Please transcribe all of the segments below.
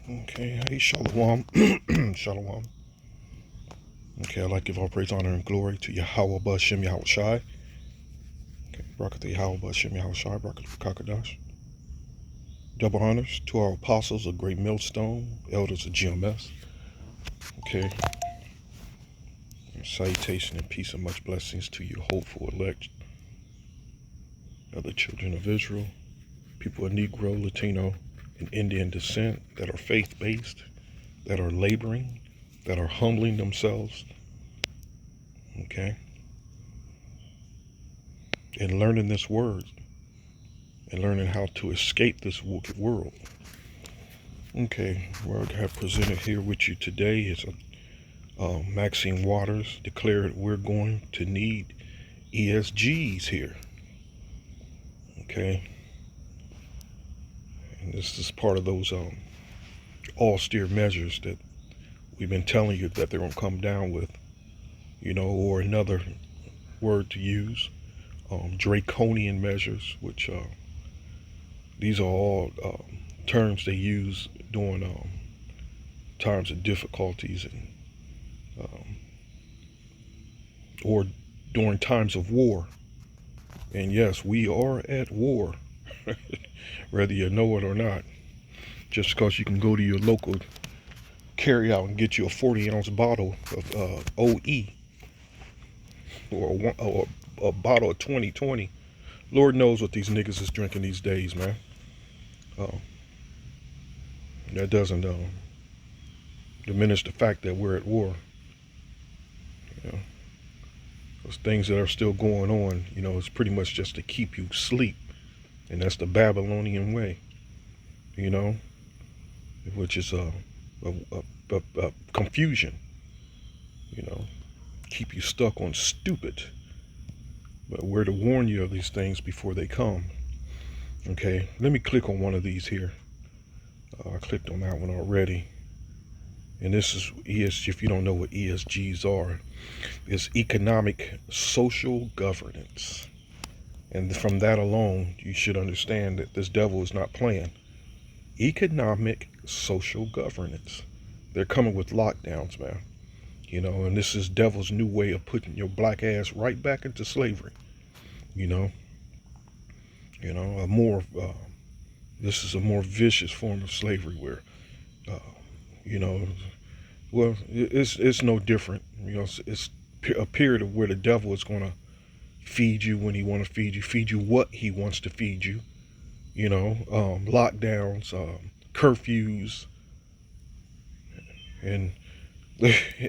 Okay, hey, Shalom. Shalom. Okay, I'd like to give all praise, honor, and glory to Yahweh Bashem Yahweh Shai. Okay, Barakatah Yahweh Bashem Yahweh Shai, Barakatah Kakadash. Double honors to our apostles of Great Millstone, elders of GMS. Okay, salutation and peace and much blessings to you, hopeful elect of the children of Israel, people of Negro, Latino, and Indian descent that are faith-based, that are laboring, that are humbling themselves. Okay, and learning this word and learning how to escape this world. Okay, what I have presented here with you today is Maxine Waters declared we're going to need ESGs here. Okay, and this is part of those austere measures that we've been telling you that they're going to come down with, or another word to use, draconian measures, which these are all terms they use during times of difficulties and or during times of war. And yes, we are at war, whether you know it or not. Just because you can go to your local carry out and get you a 40-ounce bottle of OE or a bottle of 2020. Lord knows what these niggas is drinking these days, man. That doesn't diminish the fact that we're at war. Those things that are still going on, it's pretty much just to keep you asleep. And that's the Babylonian way, which is a confusion, keep you stuck on stupid. But we're to warn you of these things before they come. Okay, let me click on one of these here. I clicked on that one already. And this is ESG. If you don't know what ESGs are, it's economic social governance. And from that alone, you should understand that this devil is not playing. Economic social governance. They're coming with lockdowns, man. And this is devil's new way of putting your black ass right back into slavery. This is a more vicious form of slavery where, well, it's no different. It's a period of where the devil is going to feed you when he want to feed you what he wants to feed you. Lockdowns, curfews, and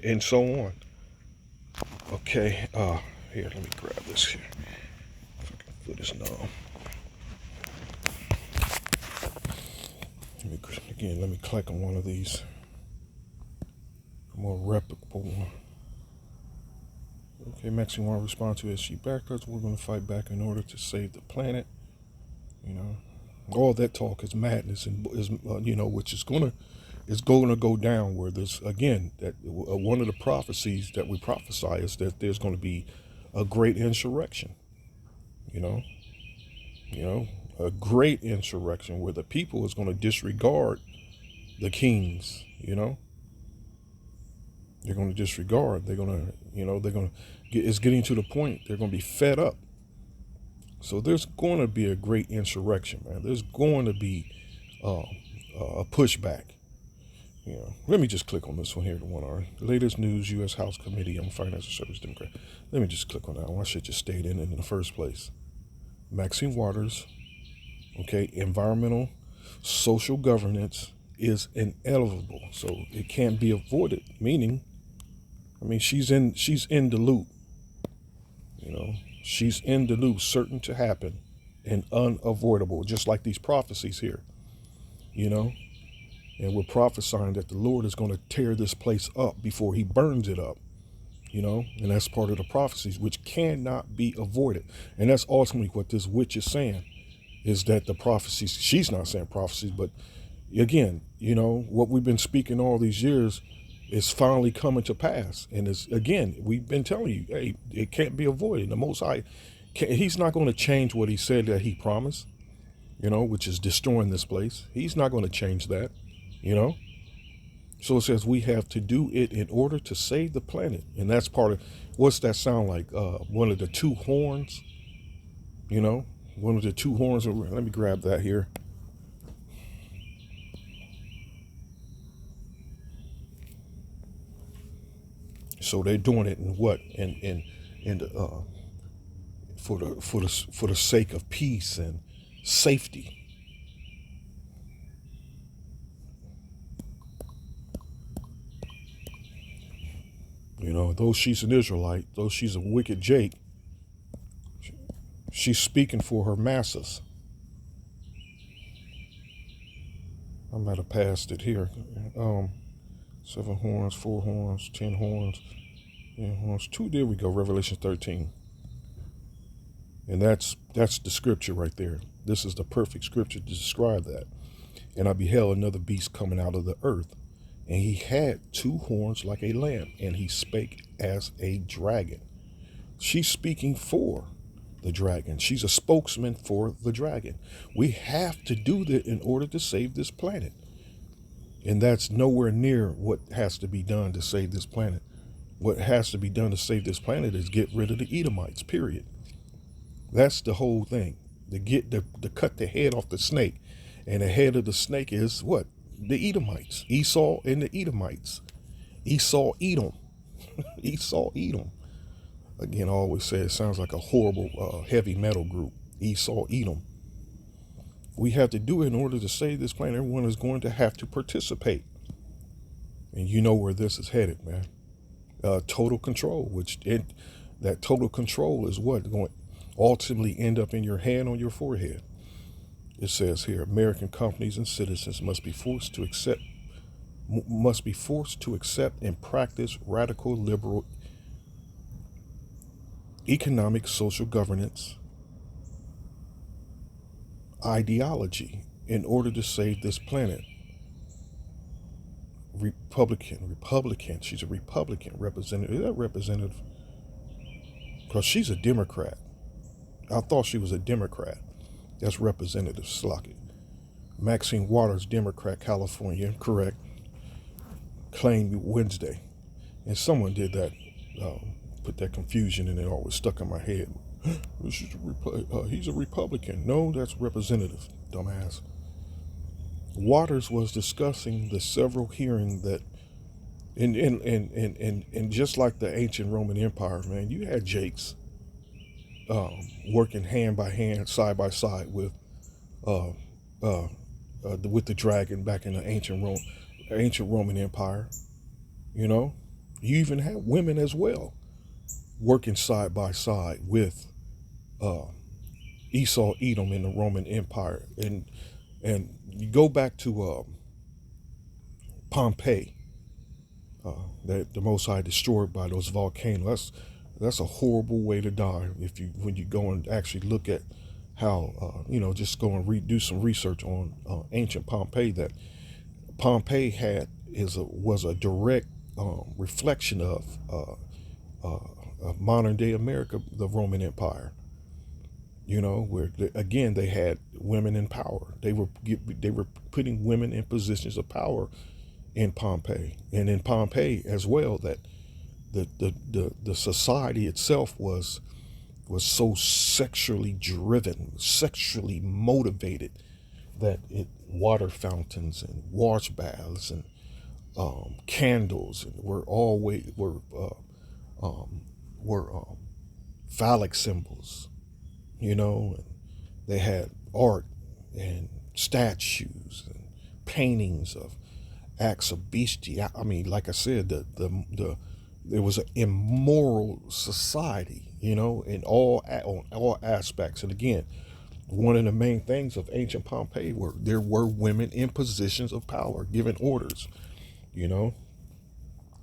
and so on. Okay, here, let me grab this here. If I can put this now. Let me click on one of these more reputable one. Okay, Maxine want to respond to SG backers. We're going to fight back in order to save the planet. All that talk is madness, and which is going to go down. Where there's again that one of the prophecies that we prophesy is that there's going to be a great insurrection. A great insurrection where the people is going to disregard the kings. They're going to disregard. They're going to, it's getting to the point they're going to be fed up. So there's going to be a great insurrection, man. There's going to be a pushback. Let me just click on this one here, the one hour. Latest news, U.S. House Committee on Financial Service Democrat. Let me just click on that one. I should just stayed in it in the first place. Maxine Waters, okay, environmental, social governance is inevitable, so it can't be avoided. Meaning, she's in the loop. She's in the loop, certain to happen and unavoidable, just like these prophecies here. And we're prophesying that the Lord is going to tear this place up before he burns it up. And that's part of the prophecies, which cannot be avoided. And that's ultimately what this witch is saying, is that the prophecies, she's not saying prophecies, but again, what we've been speaking all these years is finally coming to pass. And it's, again, we've been telling you, hey, it can't be avoided. The Most High, he's not going to change what he said that he promised, which is destroying this place. He's not going to change that, So it says we have to do it in order to save the planet. And that's part of, what's that sound like? One of the two horns, you know, one of the two horns. Let me grab that here. So they're doing it in what? In the, for the sake of peace and safety. You know, though she's an Israelite, though she's a wicked Jake, she's speaking for her masses. I might have passed it here. Um, 7 horns, 4 horns, 10 horns, 10 horns. Two. There we go. Revelation 13, and that's the scripture right there. This is the perfect scripture to describe that. And I beheld another beast coming out of the earth, and he had 2 horns like a lamb, and he spake as a dragon. She's speaking for the dragon. She's a spokesman for the dragon. We have to do that in order to save this planet. And that's nowhere near what has to be done to save this planet. What has to be done to save this planet is get rid of the Edomites, period. That's the whole thing. To cut the head off the snake. And the head of the snake is what? The Edomites. Esau and the Edomites. Esau, Edom. Esau, Edom. Again, I always say it sounds like a horrible heavy metal group. Esau, Edom. We have to do it in order to save this planet. Everyone is going to have to participate. And you know where this is headed, man. Total control, that total control is what going to ultimately end up in your hand on your forehead. It says here, American companies and citizens must be forced to accept and practice radical liberal economic social governance ideology in order to save this planet. Republican. She's a Republican representative. Is that representative? Because she's a Democrat. I thought she was a Democrat. That's Representative Slockett. Maxine Waters, Democrat, California. Correct. Claimed Wednesday. And someone did that, put that confusion in it, always stuck in my head. He's a Republican. No, that's Representative, dumbass. Waters was discussing the several hearings that, and just like the ancient Roman Empire, man, you had Jakes working hand by hand, side by side with the dragon back in the ancient Roman Empire. You know, you even had women as well working side by side with Esau, Edom in the Roman Empire, and you go back to Pompeii, that the Most High destroyed by those volcanoes. That's a horrible way to die. When you go and actually look at how just go and do some research on ancient Pompeii. That Pompeii was a direct reflection of modern day America, the Roman Empire. You know, where again they had women in power. They were putting women in positions of power in Pompeii, and in Pompeii as well. That the society itself was so sexually driven, sexually motivated, that water fountains and wash baths and candles and were phallic symbols. You know, and they had art and statues and paintings of acts of bestiality. I mean, like I said, there was an immoral society, you know, on all aspects. And again, one of the main things of ancient Pompeii there were women in positions of power, giving orders, you know,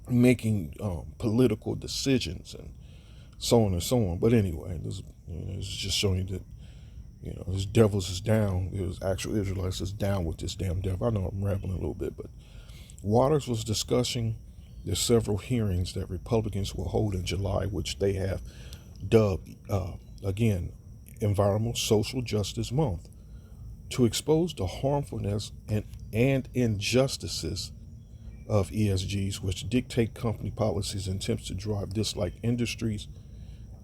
making political decisions and so on and so on. But anyway, it's just showing you that, this devils is down. There's actual Israelites is down with this damn devil. I know I'm rambling a little bit, but Waters was discussing the several hearings that Republicans will hold in July, which they have dubbed, again, Environmental Social Justice Month, to expose the harmfulness and injustices of ESGs, which dictate company policies and attempts to drive disliked industries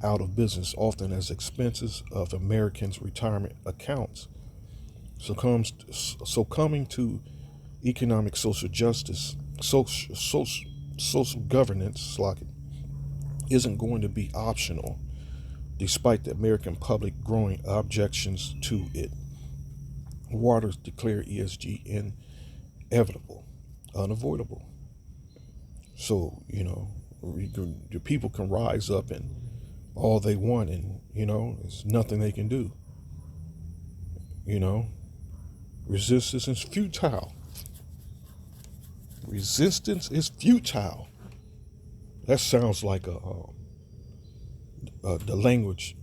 out of business, often as expenses of Americans' retirement accounts. Succumbing to economic social justice, social governance, isn't going to be optional, despite the American public growing objections to it. Waters declared ESG inevitable, unavoidable. So, the people can rise up and all they want, and, there's nothing they can do. Resistance is futile. Resistance is futile. That sounds like the language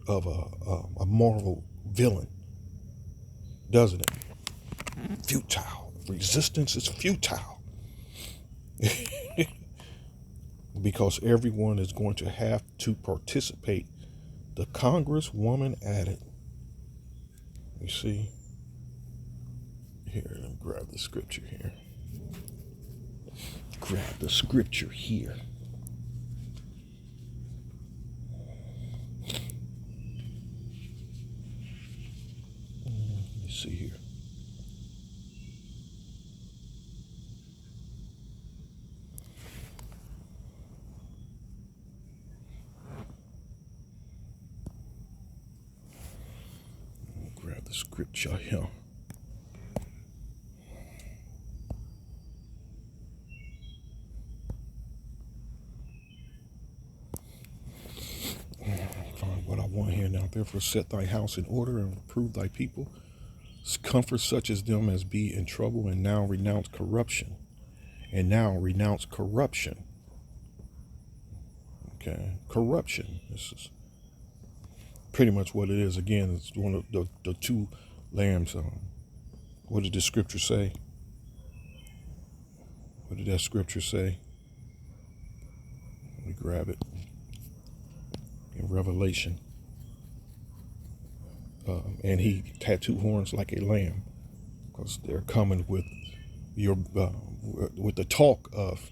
of a Marvel villain, doesn't it? Futile. Resistance is futile. Because everyone is going to have to participate, the Congresswoman added. You see? Here, let me grab the scripture here. Grab the scripture here. Let me see here. Grab the scripture here. Find what I want here now. Therefore, set thy house in order and reprove thy people. Comfort such as them as be in trouble, and now renounce corruption. Okay, corruption. This is pretty much what it is. Again, it's one of the two lambs. What did the scripture say? What did that scripture say? Let me grab it. In Revelation. And he had two horns like a lamb, because they're coming with with the talk of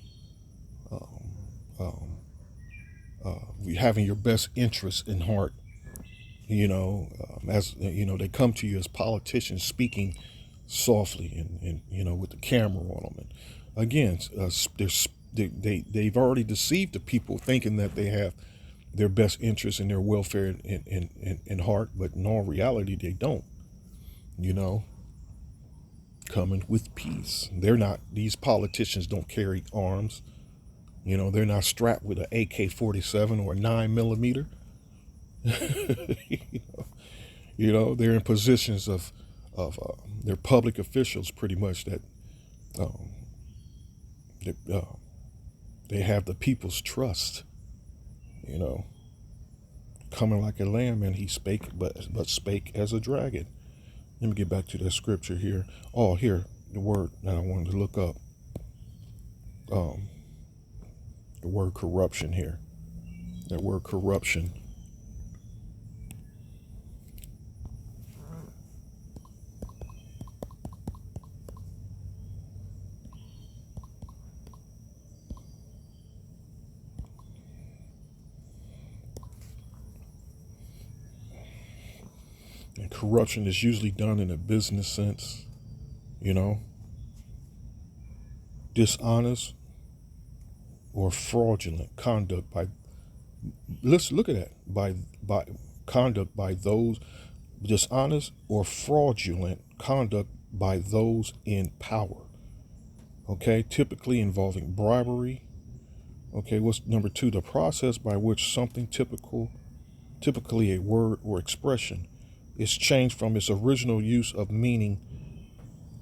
having your best interests in heart. As they come to you as politicians, speaking softly and with the camera on them. And again, they've already deceived the people, thinking that they have their best interests and their welfare in heart, but in all reality, they don't. Coming with peace. These politicians don't carry arms. They're not strapped with an AK-47 or a 9mm. They're in positions of they're public officials, pretty much, that they have the people's trust. Coming like a lamb, and he spake, but spake as a dragon. Let me get back to that scripture here. Oh, here, the word that I wanted to look up. The word corruption here. That word corruption. And corruption is usually done in a business sense, dishonest or fraudulent conduct by, let's look at that, by conduct by those, dishonest or fraudulent conduct by those in power. Okay, typically involving bribery. Okay, what's number two? The process by which something typically a word or expression, is changed from its original use of meaning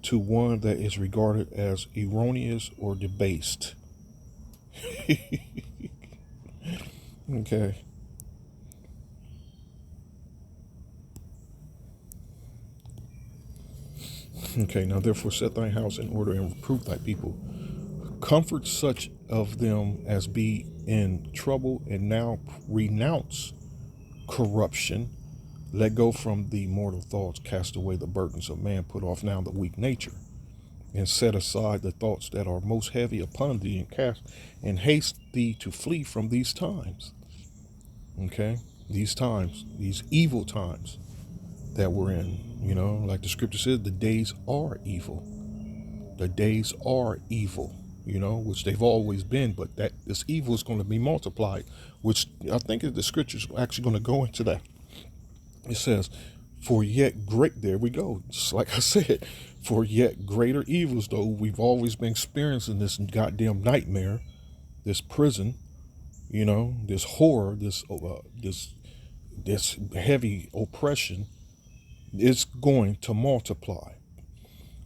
to one that is regarded as erroneous or debased. Okay. Okay, now therefore set thy house in order and reprove thy people. Comfort such of them as be in trouble, and now renounce corruption. Let go from the mortal thoughts, cast away the burdens of man, put off now the weak nature. and set aside the thoughts that are most heavy upon thee, and haste thee to flee from these times. Okay? These times, these evil times that we're in. Like the scripture says, the days are evil. The days are evil, which they've always been, but that this evil is going to be multiplied, which I think the scripture's actually going to go into that. It says, for yet great, there we go, just like I said, for yet greater evils, though we've always been experiencing this goddamn nightmare, this prison, this horror, this heavy oppression is going to multiply.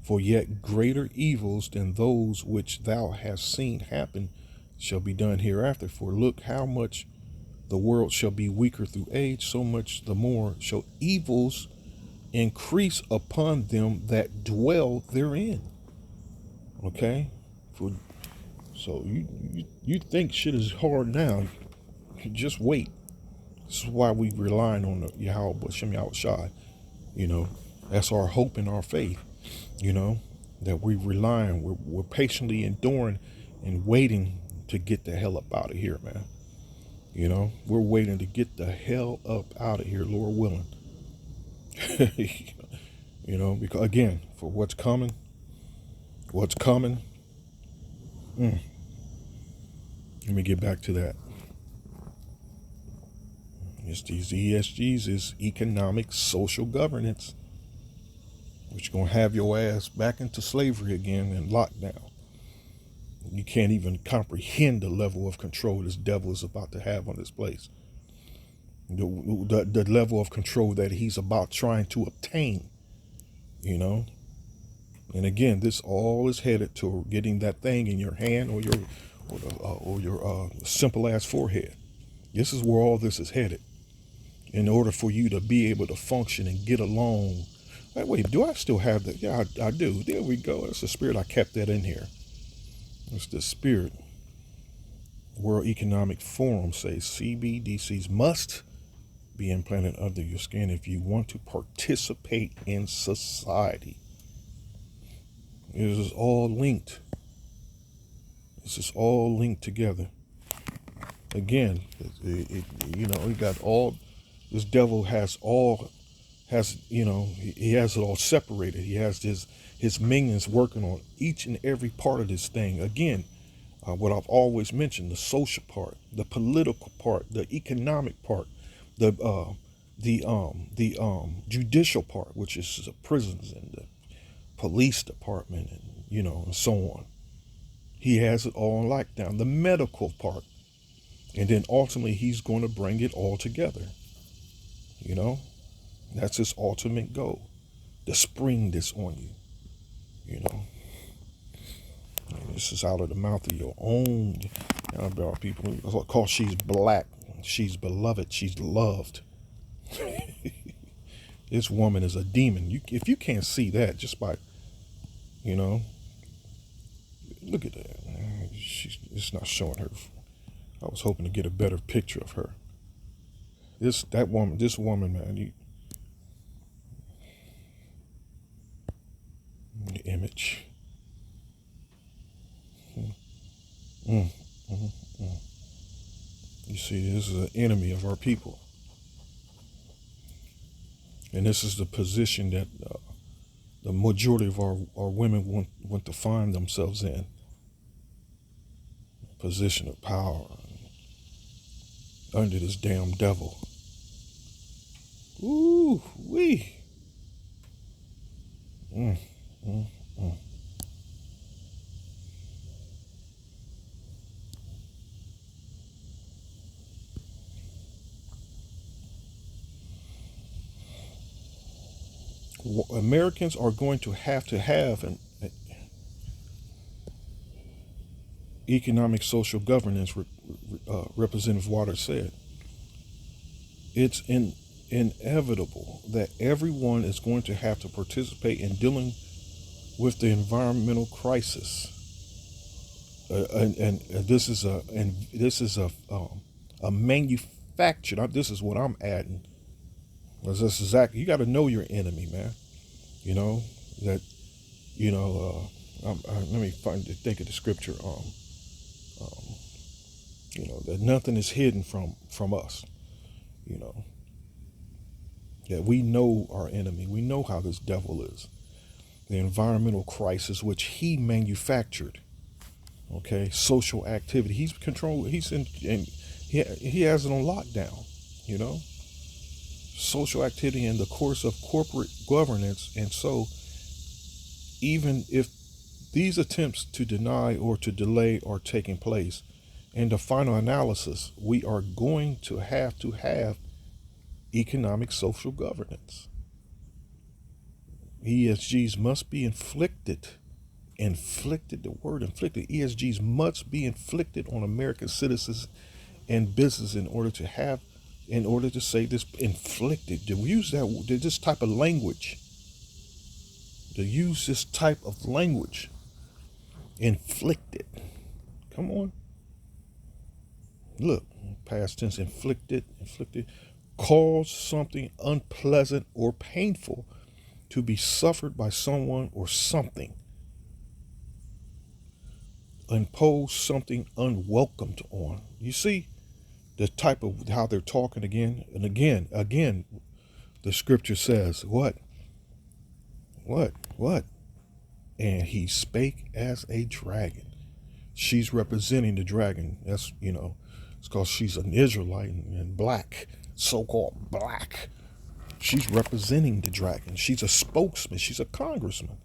For yet greater evils than those which thou hast seen happen shall be done hereafter. For look how much the world shall be weaker through age, so much the more shall evils increase upon them that dwell therein. Okay? So you think shit is hard now. Just wait. This is why we relying on the Yahweh B'Shem Yahweh Shai. That's our hope and our faith. That we rely on. We're patiently enduring and waiting to get the hell up out of here, man. We're waiting to get the hell up out of here, Lord willing. Because again, for what's coming. Let me get back to that. It's these ESGs is economic social governance, which you're going to have your ass back into slavery again and lockdown. You can't even comprehend the level of control this devil is about to have on this place. The level of control that he's about trying to obtain, And again, this all is headed to getting that thing in your hand or your simple ass forehead. This is where all this is headed. In order for you to be able to function and get along. Wait, do I still have that? Yeah, I do. There we go. That's the spirit. I kept that in here. It's the spirit. World Economic Forum says CBDCs must be implanted under your skin if you want to participate in society. This is all linked. This is all linked together. Again, we got all. This devil he has it all separated. He has his minions working on each and every part of this thing. Again, what I've always mentioned, the social part, the political part, the economic part, the judicial part, which is the prisons and the police department and, and so on. He has it all on lockdown, the medical part. And then ultimately he's going to bring it all together. That's his ultimate goal, to spring this on you. And this is out of the mouth of your own. About people call she's black, she's beloved, she's loved. This woman is a demon. If you can't see that just by, look at that. It's not showing her. I was hoping to get a better picture of her. This woman, man, the image. You see, this is an enemy of our people. And this is the position that the majority of our women want to find themselves in. A position of power under this damn devil. Ooh, wee. Americans are going to have an economic social governance, Representative Waters said. It's inevitable that everyone is going to have to participate in dealing with the environmental crisis. And this is a manufactured. This is what I'm adding. That's exactly. You got to know your enemy, man. Let me think of the scripture. Um, that nothing is hidden from us. You know, that we know our enemy. We know how this devil is. The environmental crisis which he manufactured. Okay, social activity. He's control. He's in, and he has it on lockdown. You know, social activity in the course of corporate governance, and so even if these attempts to deny or to delay are taking place, in the final analysis, we are going to have economic social governance. ESGs must be inflicted. Inflicted, the word inflicted, ESGs must be inflicted on American citizens and business in order to say this inflicted, to use this type of language, inflicted. Come on. Look, past tense, inflicted, cause something unpleasant or painful to be suffered by someone or something. Impose something unwelcomed on. You see the type of how they're talking again and again. The scripture says, what? And he spake as a dragon. She's representing the dragon. That's, it's because she's an Israelite and black, so-called black. She's representing the dragon. She's a spokesman. She's a congresswoman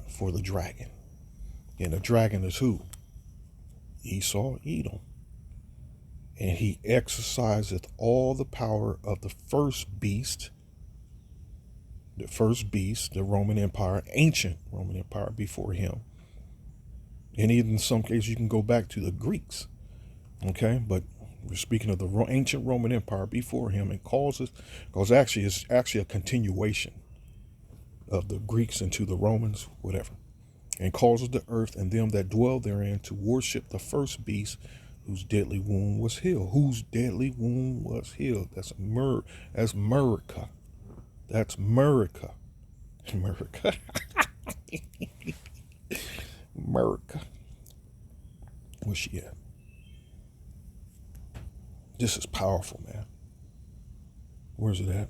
for the dragon. And the dragon is who? Esau, Edom. And he exerciseth all the power of the first beast, the Roman Empire, ancient Roman Empire before him. And even in some cases, you can go back to the Greeks. Okay, but we're speaking of the ancient Roman Empire before him, and because actually it's actually a continuation of the Greeks into the Romans, whatever, and causes the earth and them that dwell therein to worship the first beast whose deadly wound was healed. That's America. That's America. America. America. Where's she at? This is powerful, man. Where's it at?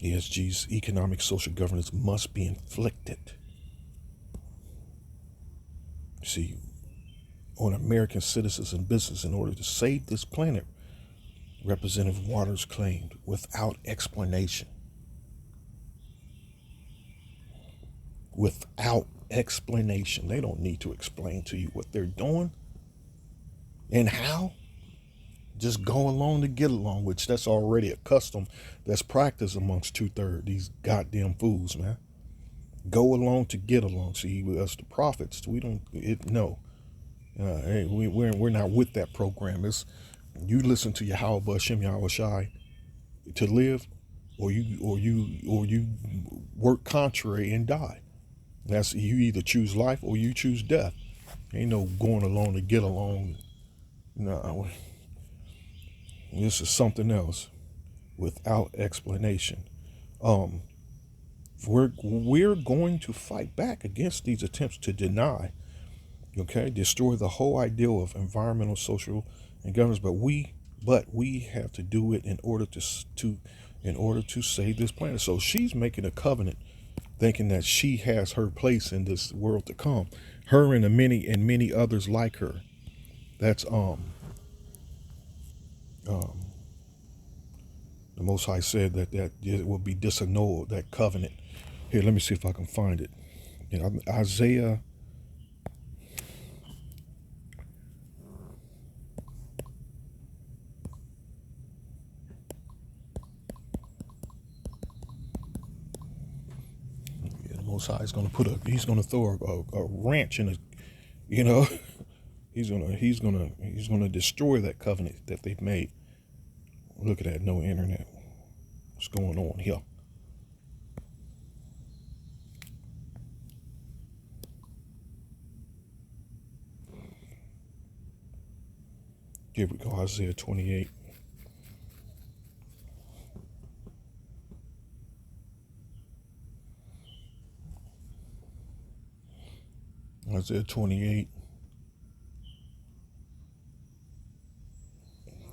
ESG's economic social governance must be inflicted. See, on American citizens and business in order to save this planet, Representative Waters claimed, without explanation. Without explanation. They don't need to explain to you what they're doing and how. Just go along to get along, which that's already a custom that's practiced amongst 2/3 these goddamn fools, man. Go along to get along. See, us the prophets, we don't. No, hey, we're not with that program. It's you listen to Yahweh Hashem Yahweh Shai to live, or you work contrary and die. That's you either choose life or you choose death. Ain't no going along to get along. No. This is something else without explanation. We're going to fight back against these attempts to deny, destroy the whole ideal of environmental, social, and governance. But we have to do it in order to save this planet. So she's making a covenant, thinking that she has her place in this world to come. Her and many others like her. That's the Most High said that it will be disannulled, that covenant. Here, let me see if I can find it. Isaiah. The Most High is going to he's going to throw a wrench in he's going to destroy that covenant that they've made. Look at that, no internet. What's going on here? Here we go, Isaiah 28. Isaiah 28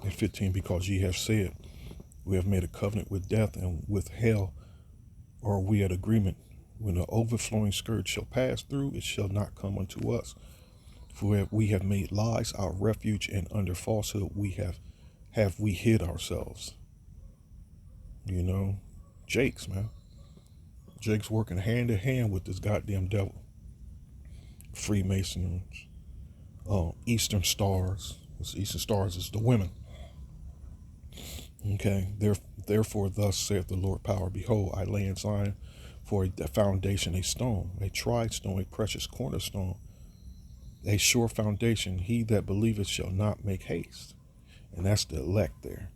and 15, because ye have said, we have made a covenant with death, and with hell are we at agreement. When the overflowing scourge shall pass through, it shall not come unto us. For we have made lies our refuge, and under falsehood have we hid ourselves. You know, Jake's, man. Jake's working hand in hand with this goddamn devil. Freemasons, Eastern Stars. Eastern Stars is the women. Okay, therefore, thus saith the Lord power, behold, I lay in Zion for a foundation, a stone, a tried stone, a precious cornerstone, a sure foundation. He that believeth shall not make haste. And that's the elect there,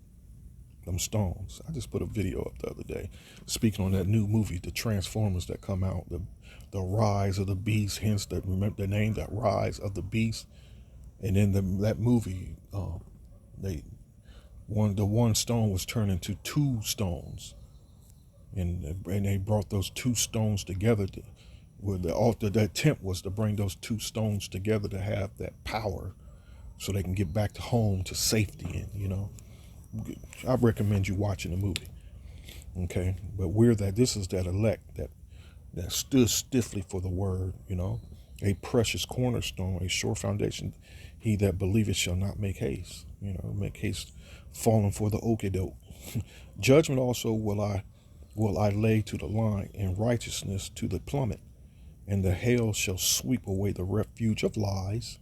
them stones. I just put a video up the other day speaking on that new movie, the Transformers that come out, the Rise of the Beast, hence that, remember the name, that Rise of the Beast. And then that movie, the one stone was turned into two stones, and they brought those two stones together where the altar, that attempt was to bring those two stones together to have that power so they can get back to home, to safety. And I recommend you watching the movie. Okay, but this is that elect that stood stiffly for the word, a precious cornerstone, a sure foundation. He that believeth shall not make haste, make haste falling for the okie doke. Judgment also will I lay to the line, and righteousness to the plummet, and the hail shall sweep away the refuge of lies,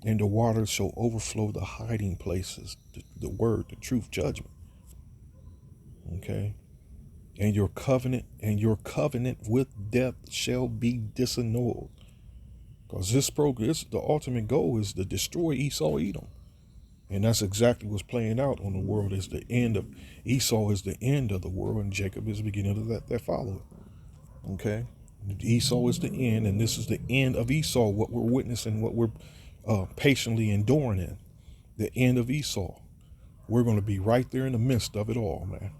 and the waters shall overflow the hiding places, the word, the truth, judgment. Okay. And your covenant with death shall be disannulled. Because the ultimate goal is to destroy Esau, Edom. And that's exactly what's playing out on the world. Is the end of Esau is the end of the world, and Jacob is the beginning of that follower. Okay? Esau is the end, and this is the end of Esau, what we're witnessing, what we're patiently enduring in. The end of Esau. We're going to be right there in the midst of it all, man.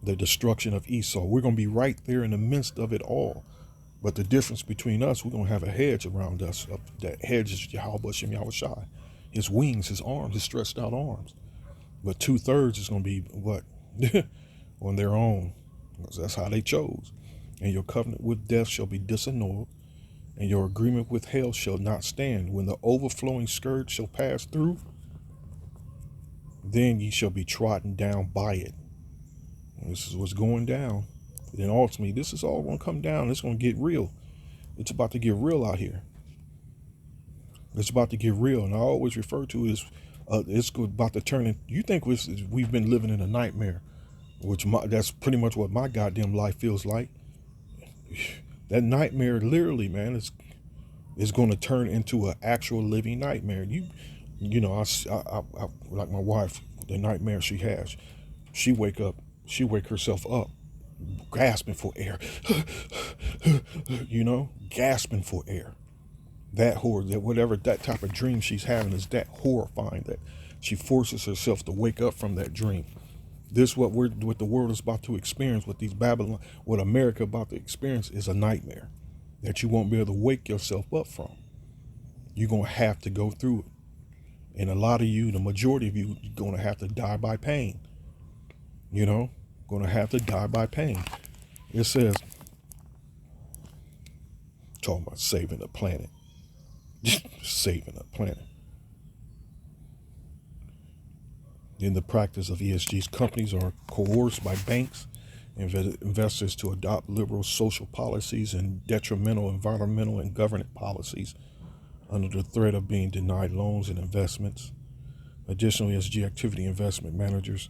The destruction of Esau. We're going to be right there in the midst of it all. But the difference between us, we're going to have a hedge around us. That hedge is Yahweh Shem Yahushai. His wings, his arms, his stretched out arms. But 2/3 is going to be what? On their own. That's how they chose. And your covenant with death shall be disannulled, and your agreement with hell shall not stand. When the overflowing scourge shall pass through, then ye shall be trodden down by it. And this is what's going down. And then ultimately, this is all going to come down. It's going to get real. It's about to get real out here. It's about to get real. And I always refer to it as it's about to turn in. You think we've been living in a nightmare, that's pretty much what my goddamn life feels like. That nightmare, literally, man, is going to turn into an actual living nightmare. I like my wife, the nightmare she has. She wake herself up, gasping for air, gasping for air. Whatever that type of dream she's having is that horrifying that she forces herself to wake up from that dream. This what the world is about to experience, what America about to experience is a nightmare that you won't be able to wake yourself up from. You're gonna have to go through it, and a lot of you, the majority of you, are gonna have to die by pain. Gonna have to die by pain. It says, talking about saving the planet. Saving the planet. In the practice of ESG's, companies are coerced by banks and investors to adopt liberal social policies and detrimental environmental and governance policies under the threat of being denied loans and investments. Additionally, ESG activity investment managers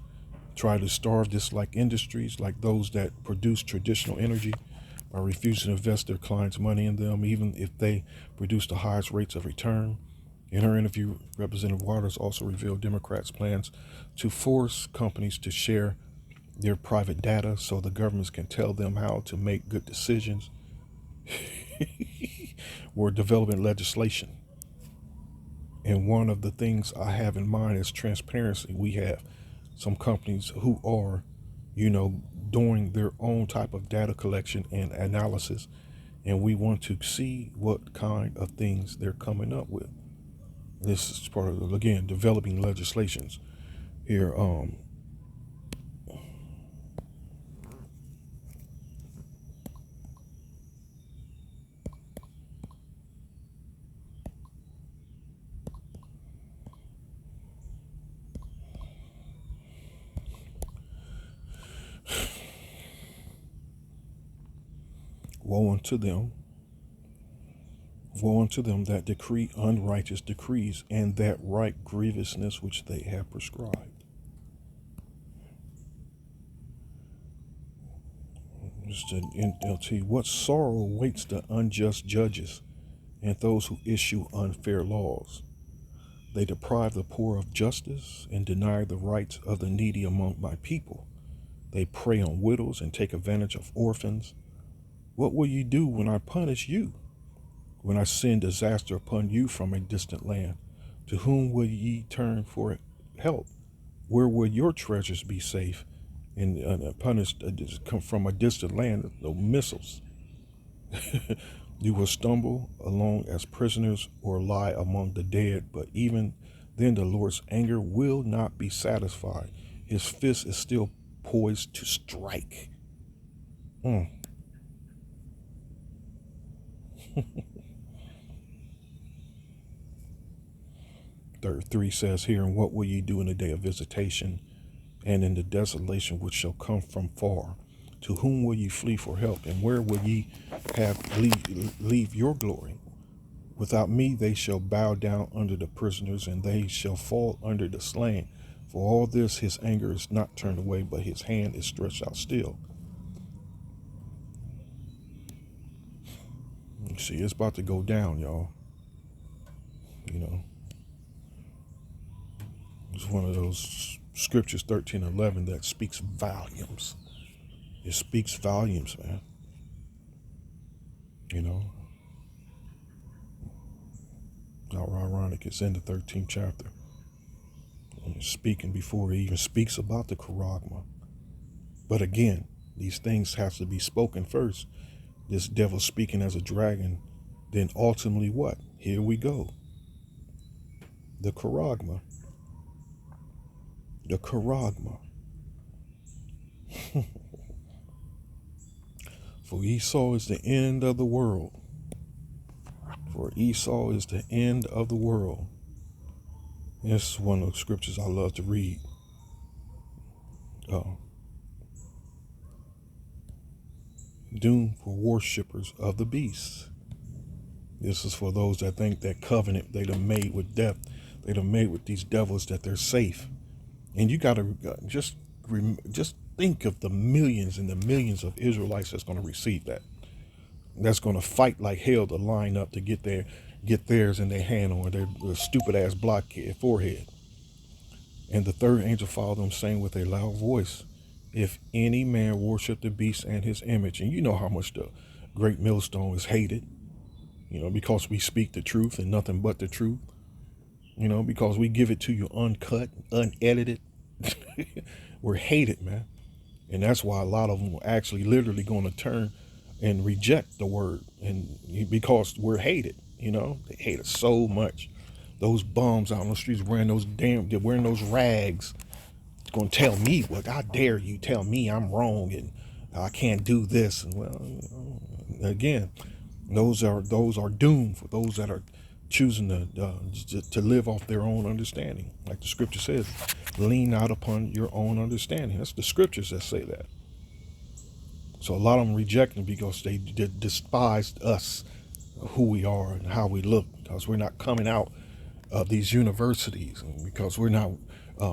try to starve dislike industries like those that produce traditional energy by refusing to invest their clients' money in them, even if they produce the highest rates of return. In her interview, Representative Waters also revealed Democrats' plans to force companies to share their private data so the governments can tell them how to make good decisions. We're developing legislation. And one of the things I have in mind is transparency. We have some companies who are, doing their own type of data collection and analysis and we want to see what kind of things they're coming up with. This is part of, again, developing legislations here. Woe unto them, woe unto them that decree unrighteous decrees, and that right grievousness which they have prescribed. Just an NLT. What sorrow awaits the unjust judges and those who issue unfair laws. They deprive the poor of justice and deny the rights of the needy among my people. They prey on widows and take advantage of orphans. What will you do when I punish you? When I send disaster upon you from a distant land? To whom will ye turn for help? Where will your treasures be safe and punished come from a distant land? No missiles. You will stumble along as prisoners or lie among the dead, but even then the Lord's anger will not be satisfied. His fist is still poised to strike. 3 says here, and what will ye do in the day of visitation and in the desolation which shall come from far? To whom will ye flee for help, and where will ye leave your glory? Without me they shall bow down under the prisoners, and they shall fall under the slain. For all this his anger is not turned away, but his hand is stretched out still. You see, it's about to go down, y'all. You know, it's one of those scriptures, 13:11, that speaks volumes. It speaks volumes, man. You know, how ironic, it's in the 13th chapter. And it's speaking before he even speaks about the charagma. But again, these things have to be spoken first. This devil speaking as a dragon, then ultimately what? Here we go. The charagma. The charagma. For Esau is the end of the world. For Esau is the end of the world. This is one of the scriptures I love to read. Doom for worshippers of the beast. This is for those that think that covenant they done made with death, they done made with these devils, that they're safe. And you got to just think of the millions and the millions of Israelites that's going to receive that. That's going to fight like hell to line up to get theirs in their hand on their stupid ass blockhead forehead. And the third angel followed them, saying with a loud voice, if any man worship the beast and his image. And you know how much the great millstone is hated, because we speak the truth and nothing but the truth, because we give it to you uncut, unedited. We're hated, man. And that's why a lot of them are actually literally going to turn and reject the word, and because we're hated. They hate us so much. Those bums out on the streets they're wearing those rags. It's going to tell me, well, I dare you tell me I'm wrong and I can't do this. And well, again, those are doomed for those that are choosing to live off their own understanding. Like the scripture says, lean not upon your own understanding. That's the scriptures that say that. So a lot of them reject them because they despise us, who we are and how we look, because we're not coming out of these universities, and because we're not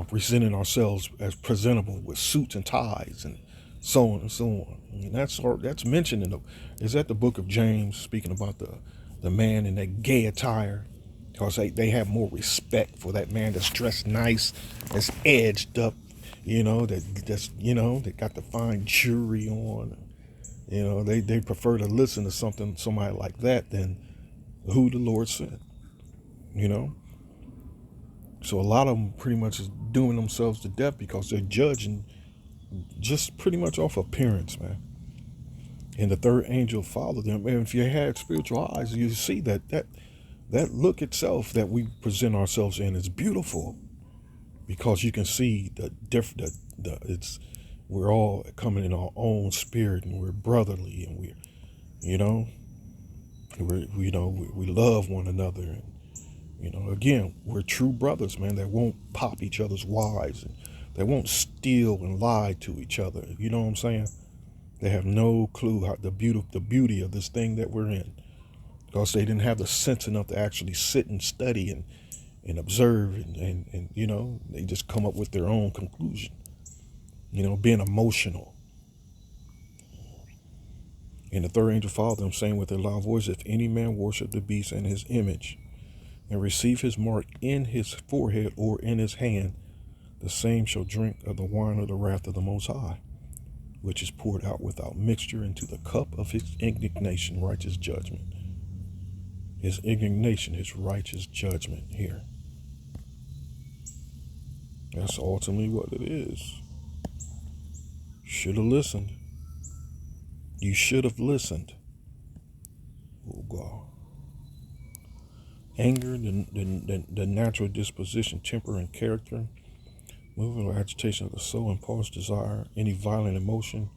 presenting ourselves as presentable with suits and ties and so on and so on. And that's mentioned is that the book of James, speaking about the man in that gay attire, because they have more respect for that man that's dressed nice, that's edged up, they got the fine jewelry on. They prefer to listen to somebody like that than who the Lord sent. So a lot of them pretty much is doing themselves to death because they're judging just pretty much off appearance, man. And the third angel followed them. And if you had spiritual eyes, you see that look itself that we present ourselves in is beautiful, because you can see the different. It's we're all coming in our own spirit, and we're brotherly, and we're you know we love one another, and again, we're true brothers, man, that won't pop each other's wives, and they won't steal and lie to each other. You know what I'm saying? They have no clue how the beauty of this thing that we're in, because they didn't have the sense enough to actually sit and study and observe, and they just come up with their own conclusion. Being emotional. And the third angel followed them, saying with a loud voice, if any man worship the beast and his image, and receive his mark in his forehead or in his hand, the same shall drink of the wine of the wrath of the Most High, which is poured out without mixture into the cup of his indignation, righteous judgment. His indignation, his righteous judgment here. That's ultimately what it is. Should have listened. You should have listened. Oh God. Anger, the natural disposition, temper, and character, movement or agitation of the soul, impulse, desire, any violent emotion,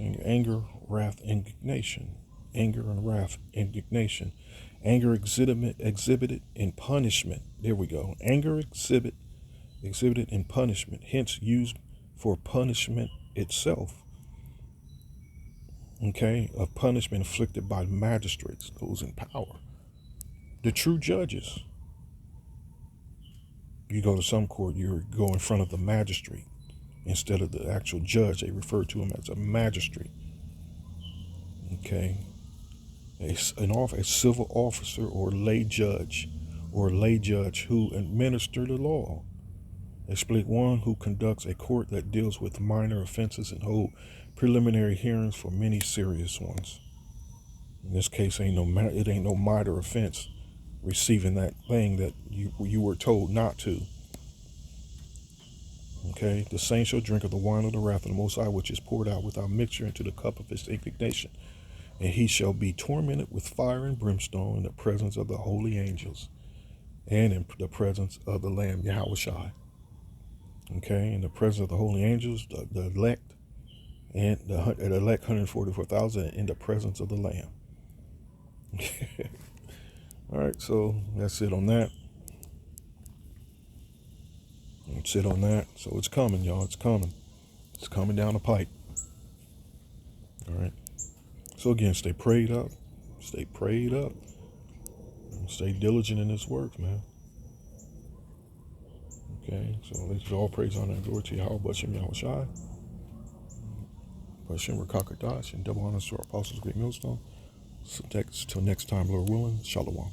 anger, wrath, indignation. Anger and wrath, indignation. Anger exhibited in punishment. There we go. Anger exhibited in punishment, hence used for punishment itself. Okay, of punishment inflicted by magistrates, those in power. The true judges. You go to some court, you go in front of the magistrate instead of the actual judge. They refer to him as a magistrate. Okay, a civil officer or lay judge who administer the law. Explicit one, who conducts a court that deals with minor offenses and hold preliminary hearings for many serious ones. In this case, it ain't no minor offense receiving that thing that you were told not to. Okay, the saint shall drink of the wine of the wrath of the Most High, which is poured out without mixture into the cup of his indignation, and he shall be tormented with fire and brimstone in the presence of the holy angels and in the presence of the Lamb, Yahushua. Okay, in the presence of the holy angels, the elect, and the elect 144,000 in the presence of the Lamb. All right, so that's it on that. That's it on that. So it's coming, y'all. It's coming. It's coming down the pipe. All right. So again, stay prayed up. Stay prayed up. And stay diligent in this work, man. Okay. So let's all praise, honor, and glory to Yahweh, Bashem, Yahushai. Bashem, Rakakadash, and double honors to our apostles, great millstone. So till next time, Lord willing, Shalom.